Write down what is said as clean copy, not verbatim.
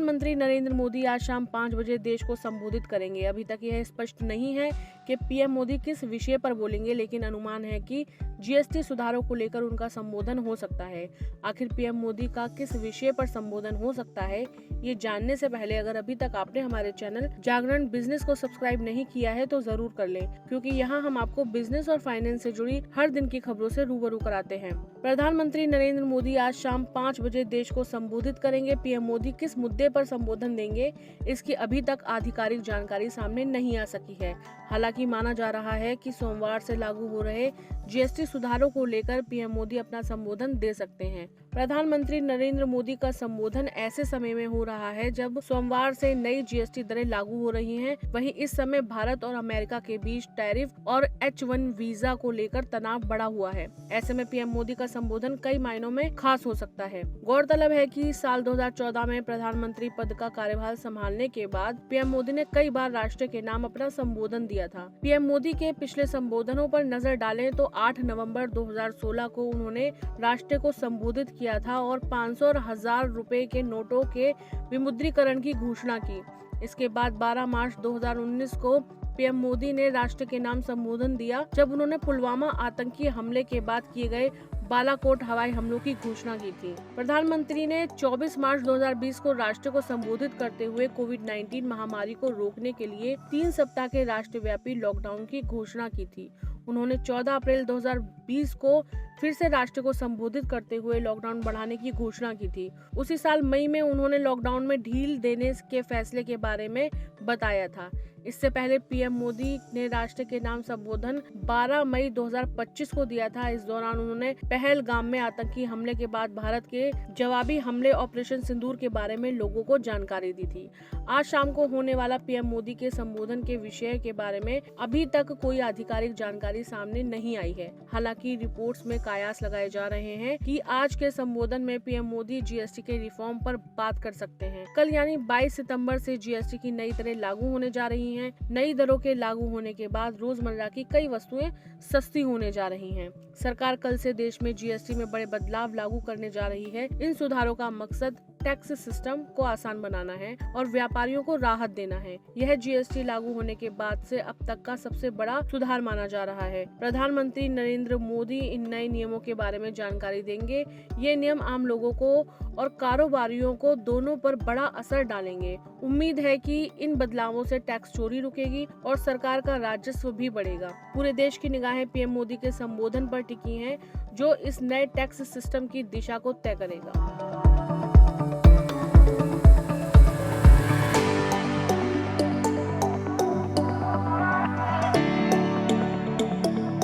प्रधानमंत्री नरेंद्र मोदी आज शाम 5 बजे देश को संबोधित करेंगे। अभी तक यह स्पष्ट नहीं है कि पीएम मोदी किस विषय पर बोलेंगे, लेकिन अनुमान है कि जीएसटी सुधारों को लेकर उनका संबोधन हो सकता है। आखिर पीएम मोदी का किस विषय पर संबोधन हो सकता है, ये जानने से पहले अगर अभी तक आपने हमारे चैनल जागरण बिजनेस को सब्सक्राइब नहीं किया है तो जरूर कर लें, क्योंकि यहाँ हम आपको बिजनेस और फाइनेंस से जुड़ी हर दिन की खबरों से रूबरू कराते हैं। प्रधानमंत्री नरेंद्र मोदी आज शाम 5 बजे देश को संबोधित करेंगे। पीएम मोदी किस मुद्दे पर संबोधन देंगे, इसकी अभी तक आधिकारिक जानकारी सामने नहीं आ सकी है। हालांकि माना जा रहा है कि सोमवार से लागू हो रहे जीएसटी सुधारों को लेकर पीएम मोदी अपना संबोधन दे सकते हैं। प्रधानमंत्री नरेंद्र मोदी का संबोधन ऐसे समय में हो रहा है जब सोमवार से नई जीएसटी दरें लागू हो रही हैं। वहीं इस समय भारत और अमेरिका के बीच टैरिफ और H1 वीजा को लेकर तनाव बढ़ा हुआ है। ऐसे में पीएम मोदी का संबोधन कई मायनों में खास हो सकता है। गौरतलब है कि साल 2014 में प्रधानमंत्री पद का कार्यभार संभालने के बाद पीएम मोदी ने कई बार राष्ट्र के नाम अपना संबोधन दिया था। पीएम मोदी के पिछले संबोधनों पर नजर डालें तो 8 नवंबर 2016 को उन्होंने राष्ट्र को संबोधित किया था और 500 और 1000 रुपए के नोटों के विमुद्रीकरण की घोषणा की। इसके बाद 12 मार्च 2019 को पीएम मोदी ने राष्ट्र के नाम संबोधन दिया, जब उन्होंने पुलवामा आतंकी हमले के बाद किए गए बालाकोट हवाई हमलों की घोषणा की थी। प्रधानमंत्री ने 24 मार्च 2020 को राष्ट्र को संबोधित करते हुए कोविड-19 महामारी को रोकने के लिए 3 सप्ताह के राष्ट्रव्यापी लॉकडाउन की घोषणा की थी। उन्होंने 14 अप्रैल 2020 को फिर से राष्ट्र को संबोधित करते हुए लॉकडाउन बढ़ाने की घोषणा की थी। उसी साल मई में उन्होंने लॉकडाउन में ढील देने के फैसले के बारे में बताया था। इससे पहले पीएम मोदी ने राष्ट्र के नाम संबोधन 12 मई 2025 को दिया था। इस दौरान उन्होंने पहलगाम में आतंकी हमले के बाद भारत के जवाबी हमले ऑपरेशन सिंदूर के बारे में लोगों को जानकारी दी थी। आज शाम को होने वाला पीएम मोदी के संबोधन के विषय के बारे में अभी तक कोई आधिकारिक जानकारी सामने नहीं आई है। हालांकि रिपोर्ट्स में कयास लगाए जा रहे हैं कि आज के संबोधन में पीएम मोदी जीएसटी के रिफॉर्म पर बात कर सकते हैं। कल यानी 22 सितंबर से जीएसटी की नई दरें लागू होने जा रही हैं। नई दरों के लागू होने के बाद रोजमर्रा की कई वस्तुएं सस्ती होने जा रही हैं। सरकार कल से देश में जीएसटी में बड़े बदलाव लागू करने जा रही है। इन सुधारों का मकसद टैक्स सिस्टम को आसान बनाना है और व्यापारियों को राहत देना है। यह जीएसटी लागू होने के बाद से अब तक का सबसे बड़ा सुधार माना जा रहा है। प्रधानमंत्री नरेंद्र मोदी इन नए नियमों के बारे में जानकारी देंगे। ये नियम आम लोगों को और कारोबारियों को दोनों पर बड़ा असर डालेंगे। उम्मीद है कि इन बदलावों से टैक्स चोरी रुकेगी और सरकार का राजस्व भी बढ़ेगा। पूरे देश की निगाहें पीएम मोदी के संबोधन पर टिकी हैं, जो इस नए टैक्स सिस्टम की दिशा को तय करेगा।